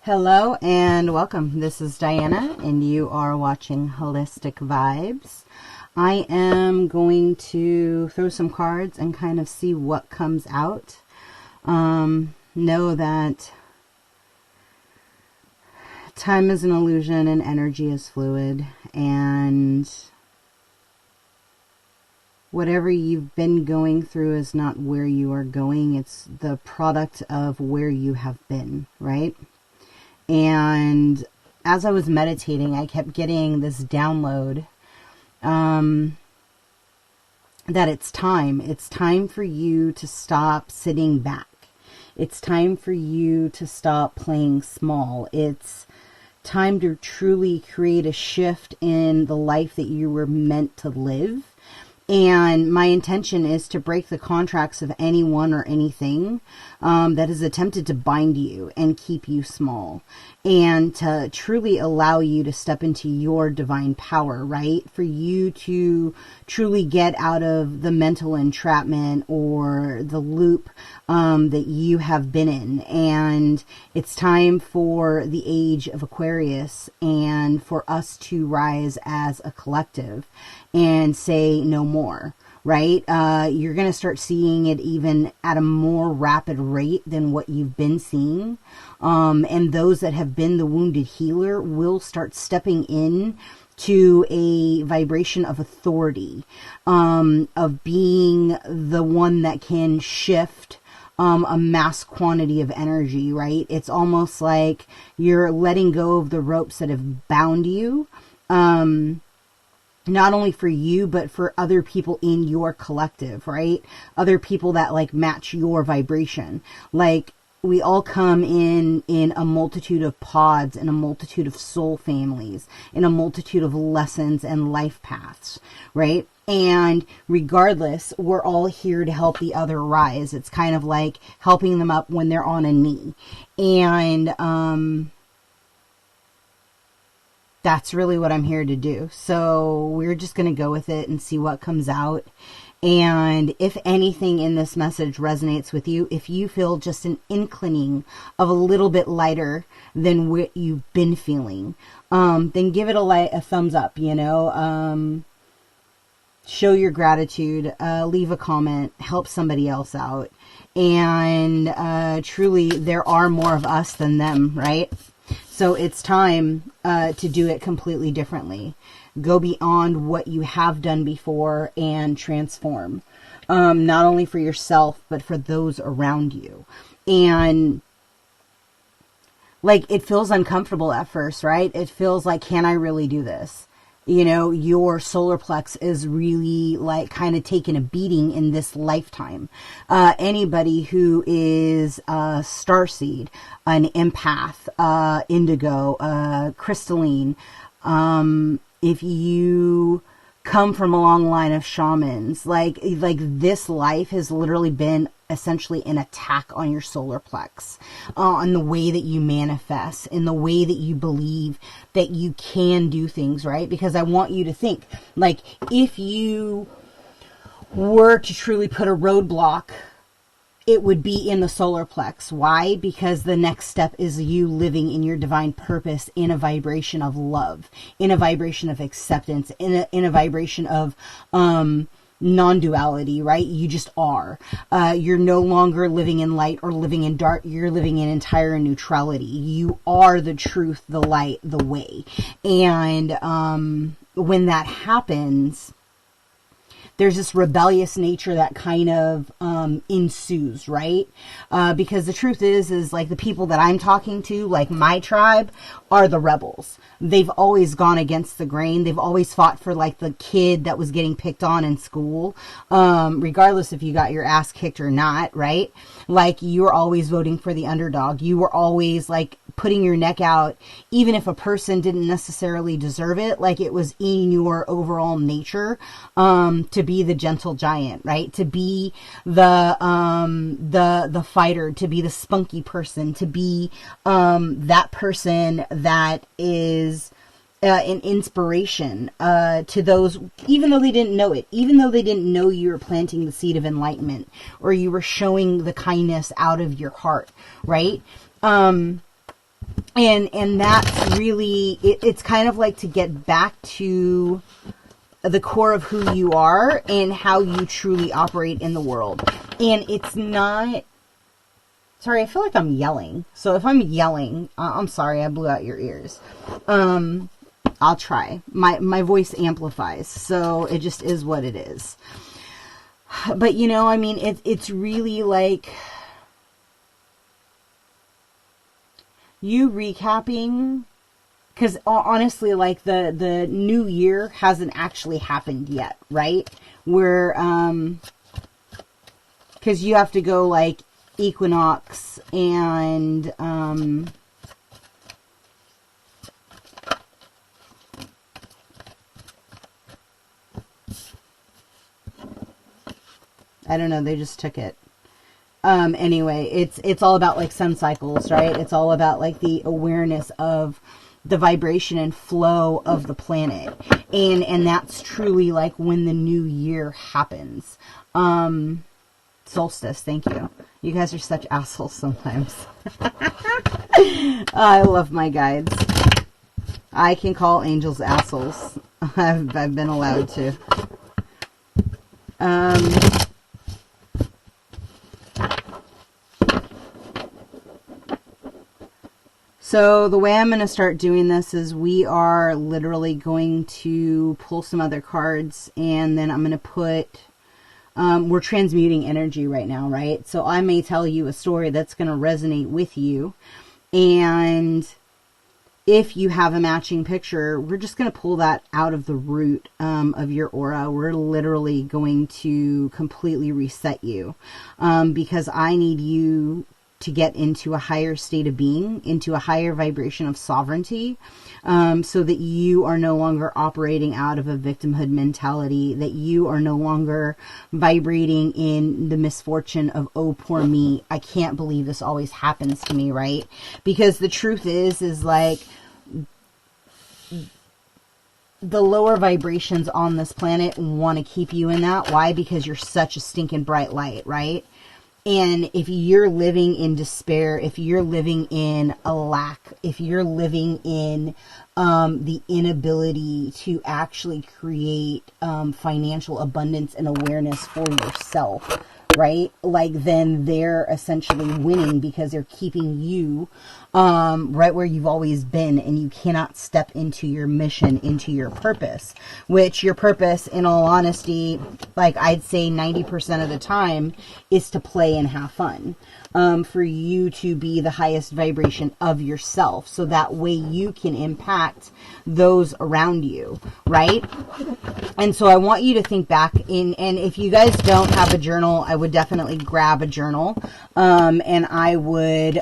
Hello and welcome. This is Diana and you are watching Holistic Vibes. I am going to throw some cards and kind of see what comes out. Know that time is an illusion and energy is fluid, and whatever you've been going through is not where you are going. It's the product of where you have been, right? And as I was meditating, I kept getting this download that it's time. It's time for you to stop sitting back. It's time for you to stop playing small. It's time to truly create a shift in the life that you were meant to live. And my intention is to break the contracts of anyone or anything that has attempted to bind you and keep you small, and to truly allow you to step into your divine power, right? For you to truly get out of the mental entrapment or the loop that you have been in. And it's time for the age of Aquarius and for us to rise as a collective and say no more, right? You're going to start seeing it even at a more rapid rate than what you've been seeing. And those that have been the wounded healer will start stepping in to a vibration of authority, of being the one that can shift a mass quantity of energy, right? It's almost like you're letting go of the ropes that have bound you, not only for you, but for other people in your collective, right? Other people that like match your vibration. Like, we all come in a multitude of pods, in a multitude of soul families, in a multitude of lessons and life paths, right? And regardless, we're all here to help the other rise. It's kind of like helping them up when they're on a knee. And, that's really what I'm here to do. So we're just going to go with it and see what comes out. And if anything in this message resonates with you, if you feel just an inclining of a little bit lighter than what you've been feeling, then give it a thumbs up, you know, show your gratitude, leave a comment, help somebody else out. And truly, there are more of us than them, right? So it's time to do it completely differently. Go beyond what you have done before and transform. Not only for yourself, but for those around you. And like, it feels uncomfortable at first, right? It feels like, can I really do this? You know, your solar plex is really like kind of taking a beating in this lifetime. Anybody who is a starseed, an empath, indigo, crystalline, if you come from a long line of shamans, like this life has literally been essentially an attack on your solar plex, on the way that you manifest, in the way that you believe that you can do things, right? Because I want you to think, like, if you were to truly put a roadblock, it would be in the solar plex. Why? Because the next step is you living in your divine purpose, in a vibration of love, in a vibration of acceptance, in a vibration of non-duality, right? You just are. You're no longer living in light or living in dark. You're living in entire neutrality. You are the truth, the light, the way. And when that happens, there's this rebellious nature that kind of ensues, right? Because the truth is like the people that I'm talking to, like my tribe, are the rebels. They've always gone against the grain. They've always fought for like the kid that was getting picked on in school, regardless if you got your ass kicked or not, right? Like, you were always voting for the underdog. You were always like putting your neck out, even if a person didn't necessarily deserve it. Like, it was in your overall nature to be the gentle giant, right? To be the fighter, to be the spunky person, to be that person that is an inspiration to those, even though they didn't know it, even though they didn't know you were planting the seed of enlightenment, or you were showing the kindness out of your heart, right? And that's really, it's kind of like to get back to the core of who you are and how you truly operate in the world. And it's not, sorry, I feel like I'm yelling. So if I'm yelling, I'm sorry, I blew out your ears. I'll try. My voice amplifies, so it just is what it is. But, you know, I mean, it's really like you recapping, because honestly, like the new year hasn't actually happened yet, right? Where, because you have to go like equinox and, I don't know, they just took it. Anyway, it's all about like sun cycles, right? It's all about like the awareness of the vibration and flow of the planet. And that's truly like when the new year happens. Solstice, thank you. You guys are such assholes sometimes. I love my guides. I can call angels assholes. I've been allowed to. So the way I'm going to start doing this is we are literally going to pull some other cards, and then I'm going to put, we're transmuting energy right now, right? So I may tell you a story that's going to resonate with you, and if you have a matching picture, we're just going to pull that out of the root of your aura. We're literally going to completely reset you, because I need you to get into a higher state of being, into a higher vibration of sovereignty, so that you are no longer operating out of a victimhood mentality, that you are no longer vibrating in the misfortune of, oh, poor me, I can't believe this always happens to me, right? Because the truth is like, the lower vibrations on this planet want to keep you in that. Why? Because you're such a stinking bright light, right? And if you're living in despair, if you're living in a lack, if you're living in the inability to actually create financial abundance and awareness for yourself, right? Like, then they're essentially winning because they're keeping you right where you've always been, and you cannot step into your mission, into your purpose, which your purpose, in all honesty, like I'd say 90% of the time, is to play and have fun, for you to be the highest vibration of yourself, so that way you can impact those around you, right? And so I want you to think back in, and if you guys don't have a journal, I would definitely grab a journal, and I would,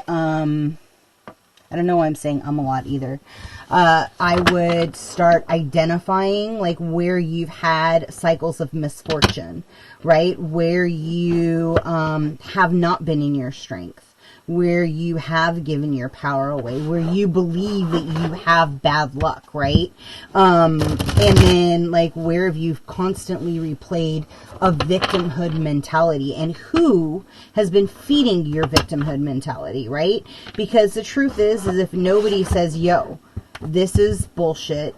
I don't know why I'm saying a lot either. I would start identifying like where you've had cycles of misfortune, right? Where you have not been in your strength, where you have given your power away, where you believe that you have bad luck, right? And then like where have you constantly replayed a victimhood mentality, and who has been feeding your victimhood mentality, right? Because the truth is if nobody says, yo, this is bullshit,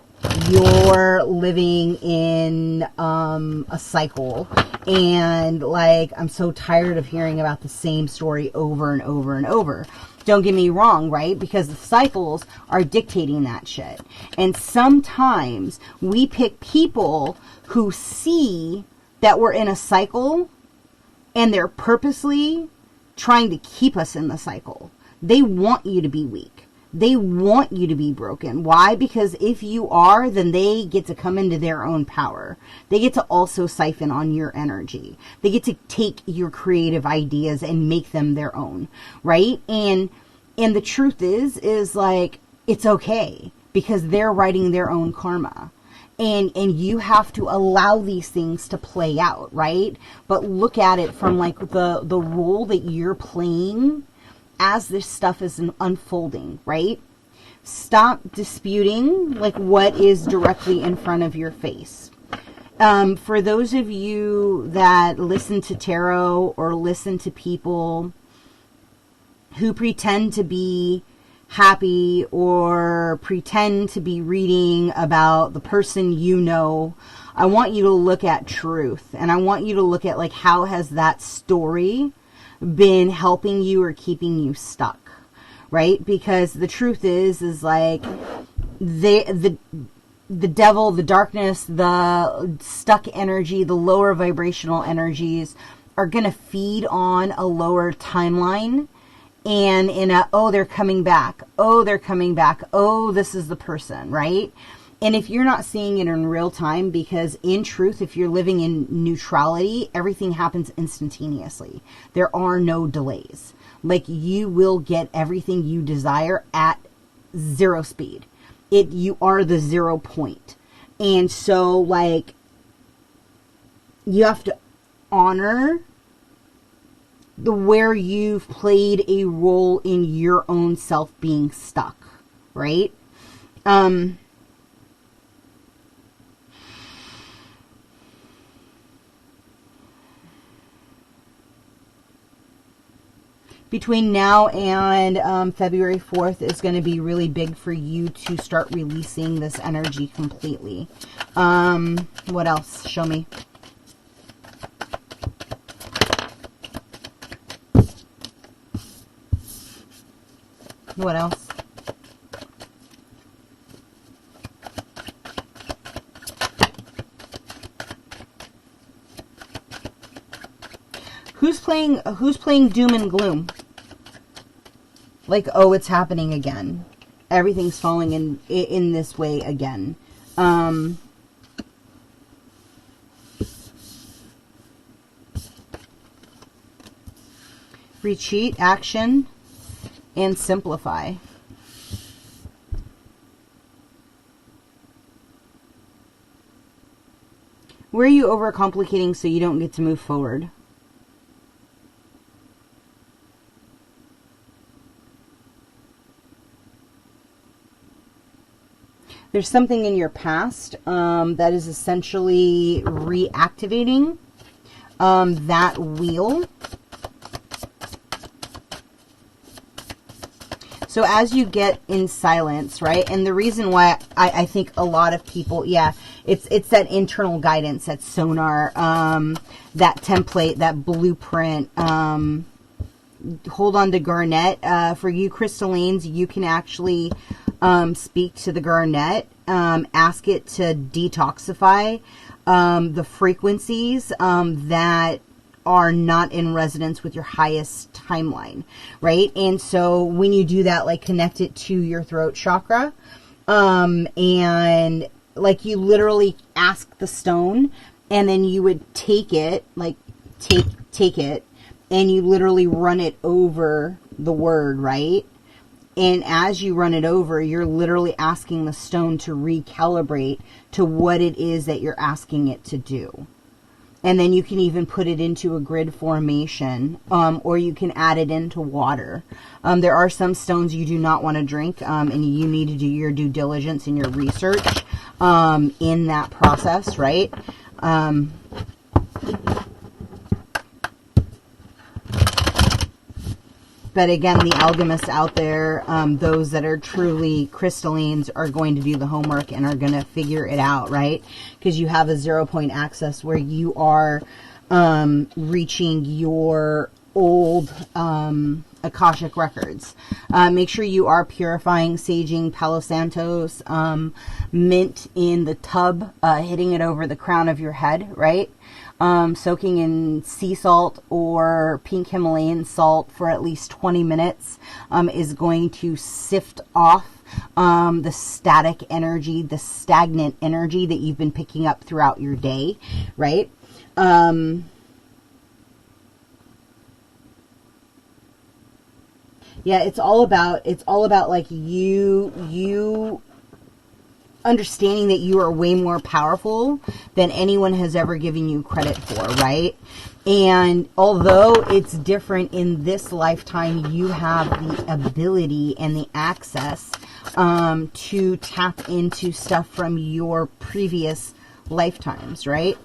you're living in a cycle, and like, I'm so tired of hearing about the same story over and over and over. Don't get me wrong, right? Because the cycles are dictating that shit. And sometimes we pick people who see that we're in a cycle, and they're purposely trying to keep us in the cycle. They want you to be weak. They want you to be broken. Why? Because if you are, then they get to come into their own power. They get to also siphon on your energy. They get to take your creative ideas and make them their own, right? And the truth is like, it's okay, because they're writing their own karma. And you have to allow these things to play out, right? But look at it from like the role that you're playing as this stuff is unfolding, right? Stop disputing like what is directly in front of your face. For those of you that listen to tarot or listen to people who pretend to be happy or pretend to be reading about the person you know. I want you to look at truth, and I want you to look at, like, how has that story been helping you or keeping you stuck, right? Because the truth is like the devil, the darkness, the stuck energy, the lower vibrational energies are going to feed on a lower timeline. And in a, oh, they're coming back. Oh, they're coming back. Oh, this is the person, right? And if you're not seeing it in real time, because in truth, if you're living in neutrality, everything happens instantaneously. There are no delays. Like, you will get everything you desire at 0 speed. You are the 0 point. And so, like, you have to honor where you've played a role in your own self being stuck, right? Between now and February 4th is going to be really big for you to start releasing this energy completely. What else? Show me. What else? Who's playing doom and gloom? Like, oh, it's happening again. Everything's falling in this way again. Retreat, action, and simplify. Where are you overcomplicating so you don't get to move forward? There's something in your past that is essentially reactivating that wheel. So as you get in silence, right? And the reason why I think a lot of people, yeah, it's that internal guidance, that sonar, that template, that blueprint. Hold on to Garnet. For you crystallines, you can actually speak to the Garnet, ask it to detoxify the frequencies that are not in resonance with your highest timeline, right? And so when you do that, like, connect it to your throat chakra, and like, you literally ask the stone, and then you would take it, like, take it, and you literally run it over the word, right? And as you run it over, you're literally asking the stone to recalibrate to what it is that you're asking it to do. And then you can even put it into a grid formation, or you can add it into water. There are some stones you do not want to drink, and you need to do your due diligence and your research in that process, right? But again, the alchemists out there, those that are truly crystallines, are going to do the homework and are going to figure it out, right? Because you have a 0 point access where you are reaching your old Akashic records. Make sure you are purifying, saging Palo Santos, mint in the tub, hitting it over the crown of your head, right? Soaking in sea salt or pink Himalayan salt for at least 20 minutes is going to sift off the static energy, the stagnant energy that you've been picking up throughout your day, right? Yeah, it's all about like you understanding that you are way more powerful than anyone has ever given you credit for, right? And although it's different in this lifetime, you have the ability and the access to tap into stuff from your previous lifetimes, right?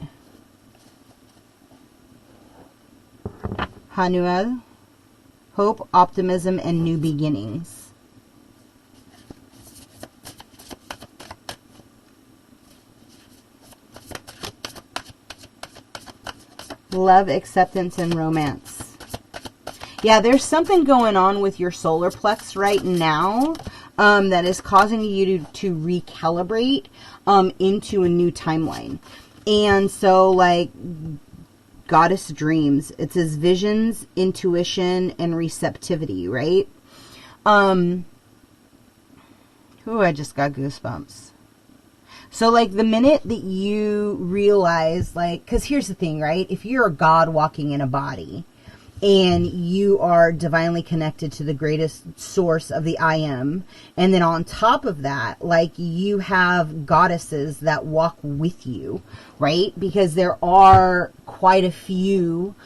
Hanuel, hope, optimism, and new beginnings. Love, acceptance, and romance. Yeah, there's something going on with your solar plex right now that is causing you to recalibrate into a new timeline. And so, like, goddess dreams, it says visions, intuition, and receptivity, right? Ooh, I just got goosebumps. So, like, the minute that you realize, like, because here's the thing, right? If you're a god walking in a body, and you are divinely connected to the greatest source of the I am, and then on top of that, like, you have goddesses that walk with you, right? Because there are quite a few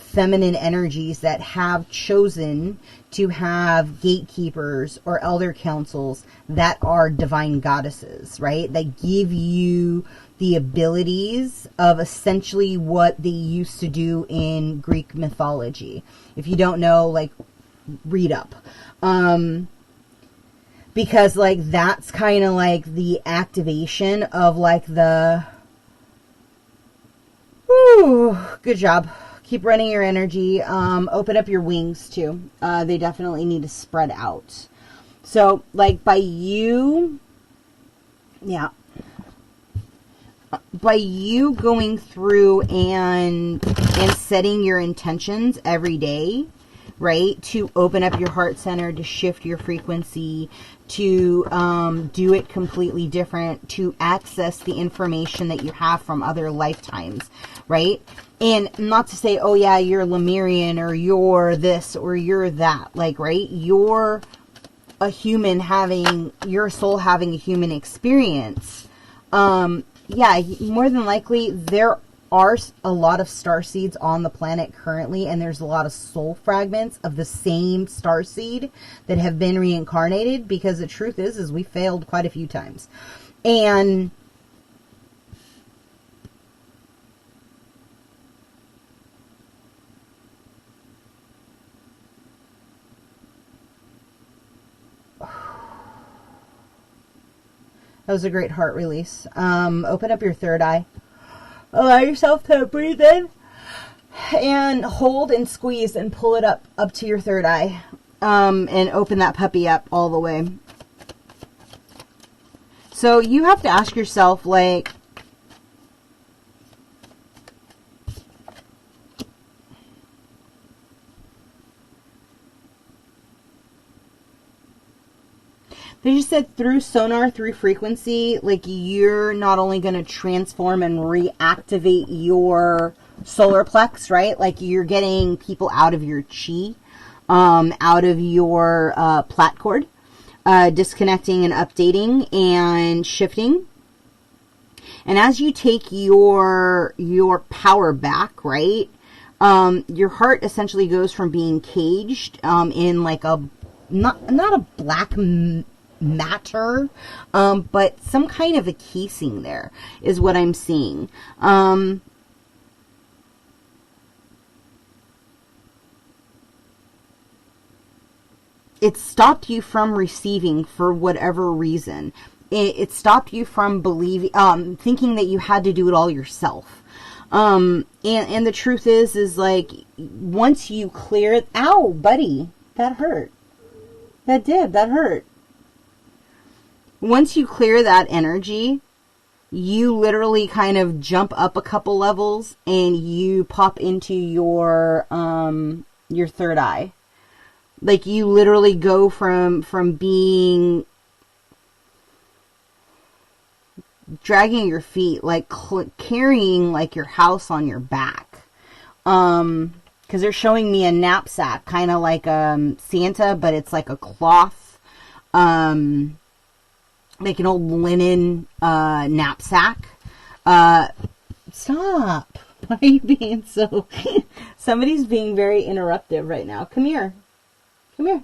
feminine energies that have chosen to have gatekeepers or elder councils that are divine goddesses, right? That give you the abilities of essentially what they used to do in Greek mythology. If you don't know, like, read up. Because, like, that's kind of like the activation of, like, the... Woo, good job. Keep running your energy. Open up your wings, too. They definitely need to spread out. So, like, by you... Yeah. By you going through and setting your intentions every day, right, to open up your heart center, to shift your frequency, to do it completely different, to access the information that you have from other lifetimes, right? And not to say, oh yeah, you're Lemurian, or you're this, or you're that, like, right? You're a human having, you're a soul having a human experience. Yeah, more than likely, there are a lot of starseeds on the planet currently, and there's a lot of soul fragments of the same starseed that have been reincarnated, because the truth is we failed quite a few times. And that was a great heart release. Open up your third eye. Allow yourself to breathe in and hold and squeeze and pull it up to your third eye. And open that puppy up all the way. So you have to ask yourself, like, they just said through sonar, through frequency, like, you're not only going to transform and reactivate your solar plex, right? Like, you're getting people out of your chi, out of your plat cord, disconnecting and updating and shifting. And as you take your power back, right, your heart essentially goes from being caged in, like, a not a black matter, but some kind of a casing there is what I'm seeing. It stopped you from receiving for whatever reason. It stopped you from believing, thinking that you had to do it all yourself. And the truth is like, once you clear it, ow, buddy, that hurt. That hurt. Once you clear that energy, you literally kind of jump up a couple levels and you pop into your third eye. Like, you literally go from being dragging your feet, like carrying like your house on your back. Because they're showing me a knapsack, kind of like Santa, but it's like a cloth, like an old linen knapsack. Stop. Why are you being so... Somebody's being very interruptive right now. Come here. Come here.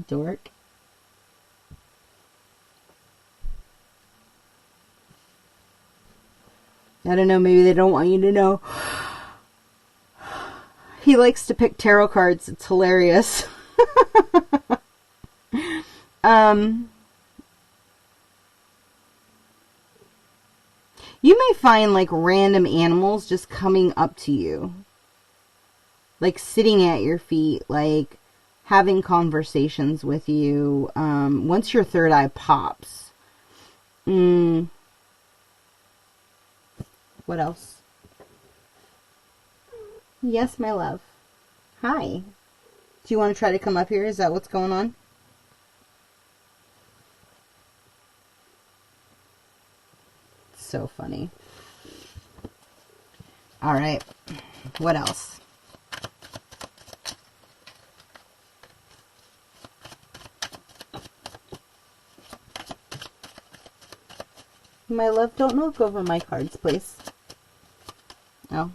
Dork. I don't know, maybe they don't want you to know. He likes to pick tarot cards. It's hilarious. You may find like random animals just coming up to you. Like sitting at your feet, like having conversations with you. Once your third eye pops. What else? Yes, my love. Hi. Do you want to try to come up here? Is that what's going on? So funny. All right. What else? My love, don't knock over my cards, please. Oh.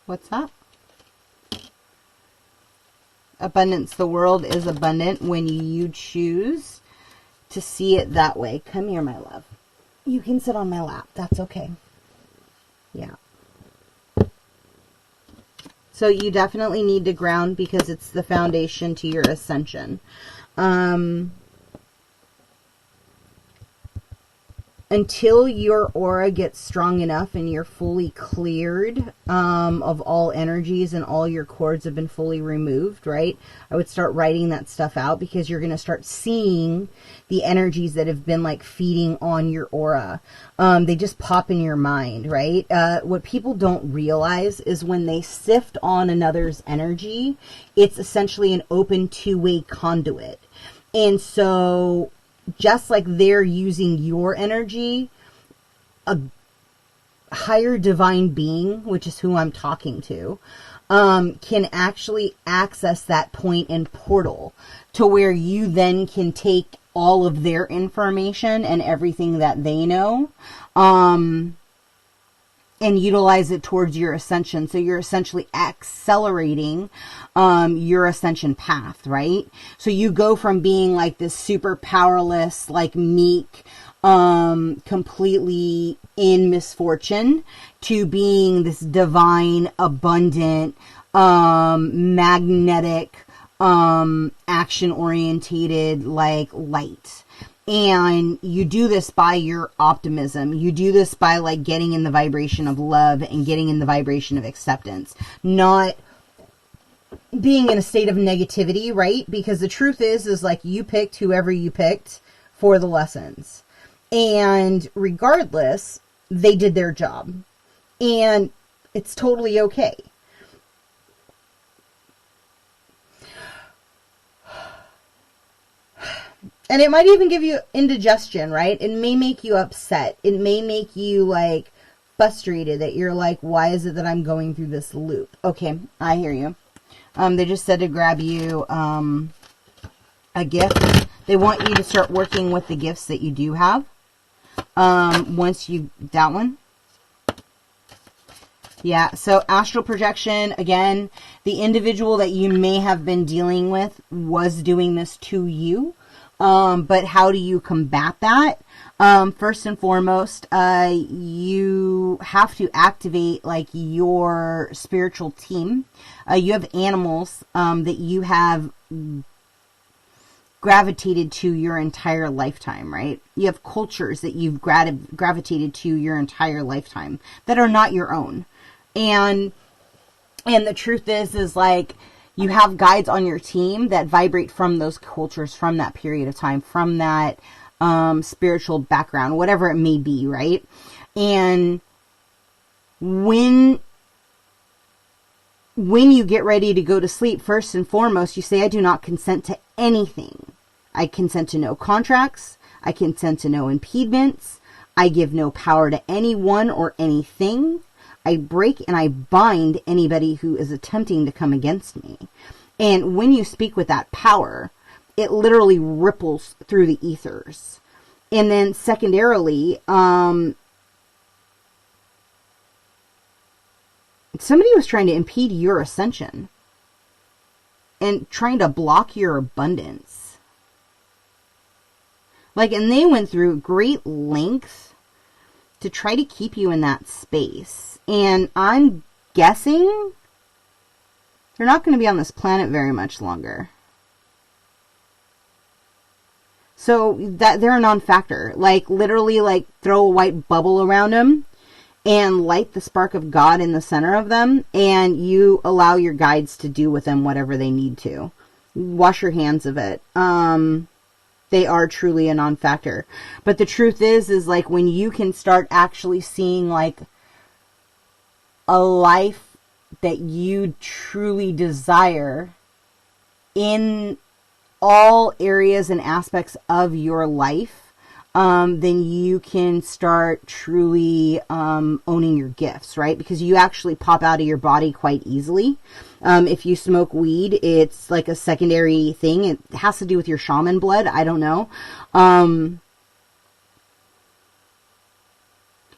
What's that? Abundance. The world is abundant when you choose to see it that way. Come here, my love. You can sit on my lap. That's okay. Yeah. So you definitely need to ground because it's the foundation to your ascension. Until your aura gets strong enough and you're fully cleared of all energies and all your cords have been fully removed, right? I would start writing that stuff out because you're going to start seeing the energies that have been like feeding on your aura. They just pop in your mind, right? What people don't realize is when they sift on another's energy, it's essentially an open two-way conduit. And so just like they're using your energy, a higher divine being, which is who I'm talking to, can actually access that point and portal to where you then can take all of their information and everything that they know, and utilize it towards your ascension. So you're essentially accelerating your ascension path, right? So you go from being like this super powerless, like meek, completely in misfortune to being this divine, abundant, magnetic, action-orientated, like light. And you do this by your optimism. You do this by like getting in the vibration of love and getting in the vibration of acceptance. Not being in a state of negativity, right? Because the truth is like you picked whoever you picked for the lessons. And regardless, they did their job. And it's totally okay. And it might even give you indigestion, right? It may make you upset. It may make you, like, frustrated that you're like, why is it that I'm going through this loop? Okay, I hear you. They just said to grab you a gift. They want you to start working with the gifts that you do have. Once you... That one? Yeah, so astral projection, again, the individual that you may have been dealing with was doing this to you. But how do you combat that? First and foremost, you have to activate like your spiritual team. You have animals, that you have gravitated to your entire lifetime, right? You have cultures that you've gravitated to your entire lifetime that are not your own. And the truth is like, you have guides on your team that vibrate from those cultures, from that period of time, from that spiritual background, whatever it may be, right? And when you get ready to go to sleep, first and foremost, you say, I do not consent to anything. I consent to no contracts. I consent to no impediments. I give no power to anyone or anything. I break and I bind anybody who is attempting to come against me. And when you speak with that power, it literally ripples through the ethers. And then secondarily, somebody was trying to impede your ascension and trying to block your abundance. Like, and they went through great lengths to try to keep you in that space. And I'm guessing they're not going to be on this planet very much longer. So that they're a non-factor. Like, literally, like, throw a white bubble around them and light the spark of God in the center of them, and you allow your guides to do with them whatever they need to. Wash your hands of it. They are truly a non-factor. But the truth is like, when you can start actually seeing, like, a life that you truly desire in all areas and aspects of your life, then you can start truly owning your gifts, right? Because you actually pop out of your body quite easily. If you smoke weed, it's like a secondary thing. It has to do with your shaman blood. I don't know.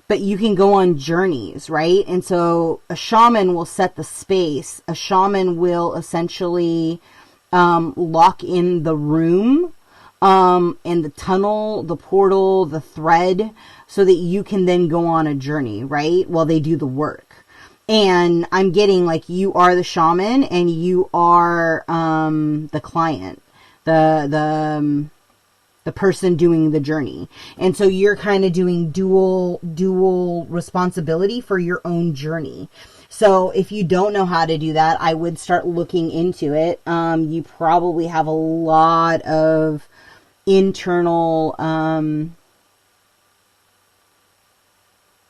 But you can go on journeys, right? And so a shaman will set the space. A shaman will essentially lock in the room, and the tunnel, the portal, the thread, so that you can then go on a journey, right? While they do the work. And I'm getting, like, you are the shaman and you are the client, the person doing the journey. And so you're kind of doing dual responsibility for your own journey. So if you don't know how to do that, I would start looking into it. You probably have a lot of internal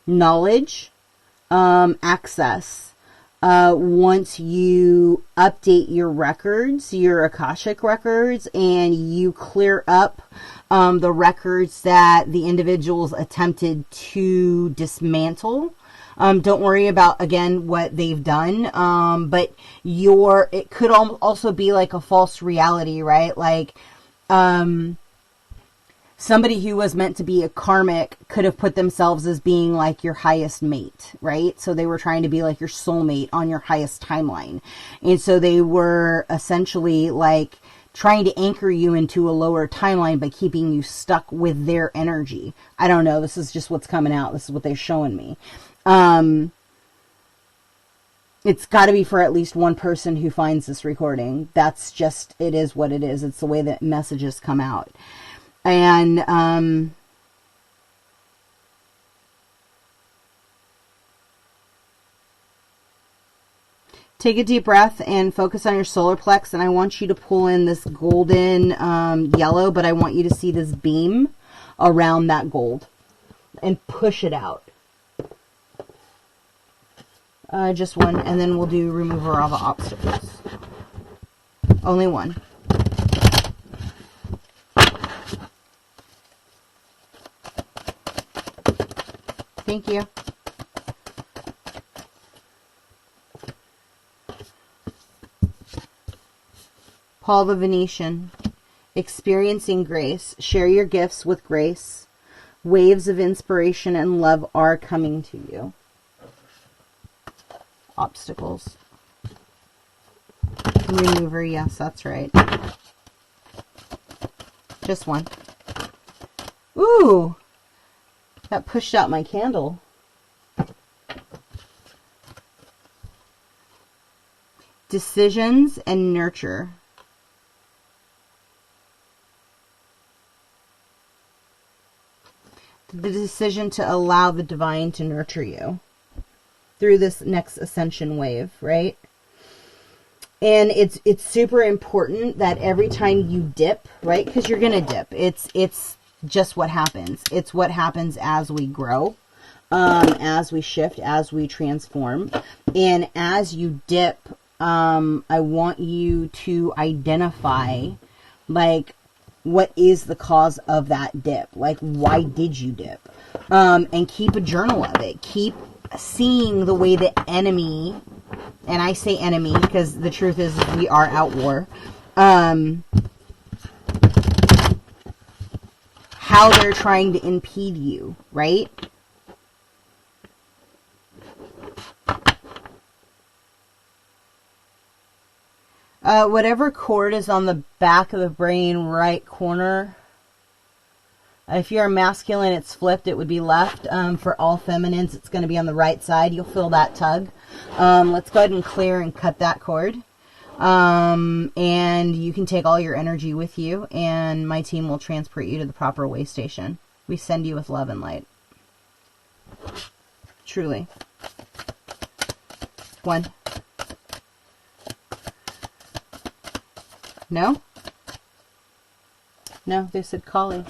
knowledge, access. Once you update your records, your Akashic records, and you clear up the records that the individuals attempted to dismantle. Don't worry about, again, what they've done. But it could also be like a false reality, right? Like, somebody who was meant to be a karmic could have put themselves as being like your highest mate, right? So they were trying to be like your soulmate on your highest timeline. And so they were essentially like trying to anchor you into a lower timeline by keeping you stuck with their energy. I don't know. This is just what's coming out. This is what they're showing me. It's got to be for at least one person who finds this recording. That's just, it is what it is. It's the way that messages come out. And, take a deep breath and focus on your solar plex. And I want you to pull in this golden, yellow, but I want you to see this beam around that gold and push it out. Just one, and then we'll do remover of obstacles. Only one. Thank you. Paul the Venetian. Experiencing grace. Share your gifts with grace. Waves of inspiration and love are coming to you. Obstacles. Remover, yes, that's right. Just one. Ooh! That pushed out my candle. Decisions and nurture. The decision to allow the divine to nurture you through this next ascension wave, right? And it's super important that every time you dip, right? Because you're gonna dip. It's just what happens. It's what happens as we grow, as we shift, as we transform. And as you dip, I want you to identify, like, what is the cause of that dip? Like, why did you dip? And keep a journal of it. Keep seeing the way the enemy, and I say enemy because the truth is we are at war, how they're trying to impede you, right? Whatever cord is on the back of the brain right corner, if you're a masculine, it's flipped, it would be left. For all feminines, it's going to be on the right side. You'll feel that tug. Let's go ahead and clear and cut that cord. And you can take all your energy with you, and my team will transport you to the proper way station. We send you with love and light. Truly. 1. No? No, they said Kali.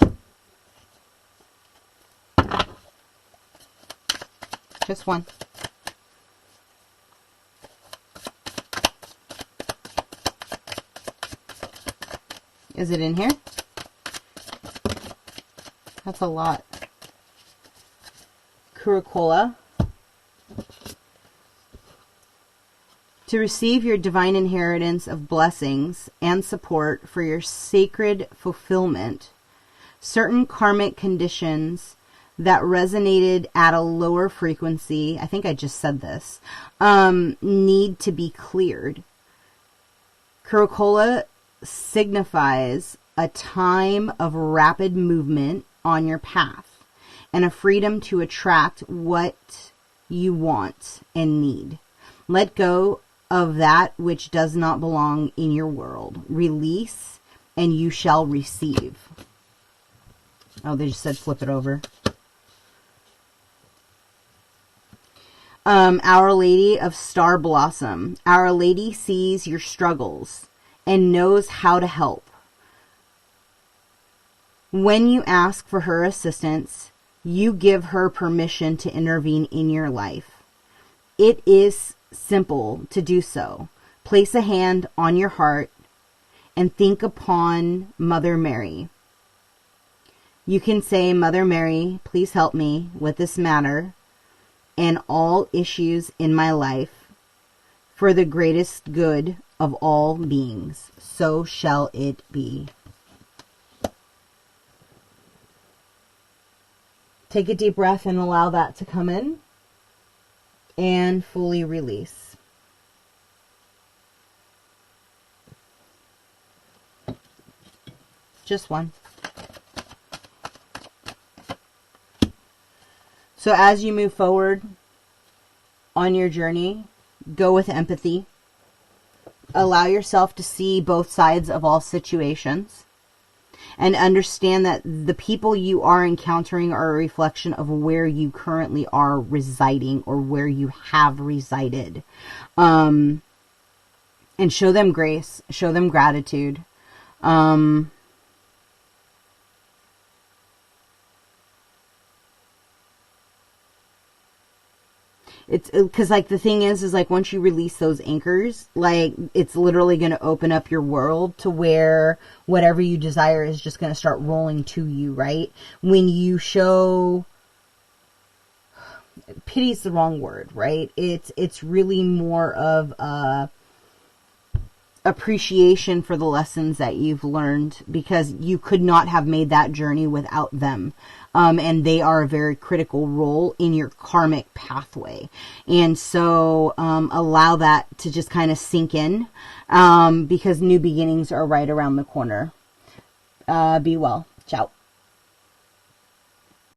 Just 1. Is it in here? That's a lot. Curacola. To receive your divine inheritance of blessings and support for your sacred fulfillment, certain karmic conditions that resonated at a lower frequency, I think I just said this, need to be cleared. Curacola signifies a time of rapid movement on your path and a freedom to attract what you want and need. Let go of that which does not belong in your world. Release and you shall receive. Oh, they just said flip it over. Our Lady of Star Blossom. Our Lady sees your struggles and knows how to help. When you ask for her assistance, you give her permission to intervene in your life. It is simple to do so. Place a hand on your heart and think upon Mother Mary. You can say, Mother Mary, please help me with this matter and all issues in my life for the greatest good of all beings. So shall it be. Take a deep breath and allow that to come in and fully release. Just 1. So as you move forward on your journey, go with empathy. Allow yourself to see both sides of all situations and understand that the people you are encountering are a reflection of where you currently are residing or where you have resided. And show them grace, show them gratitude. It's because, like, the thing is like, once you release those anchors, like, it's literally going to open up your world to where whatever you desire is just going to start rolling to you, right? When you show, pity's the wrong word, right? It's really more of appreciation for the lessons that you've learned, because you could not have made that journey without them. And they are a very critical role in your karmic pathway. And so allow that to just kind of sink in, because new beginnings are right around the corner. Be well. Ciao.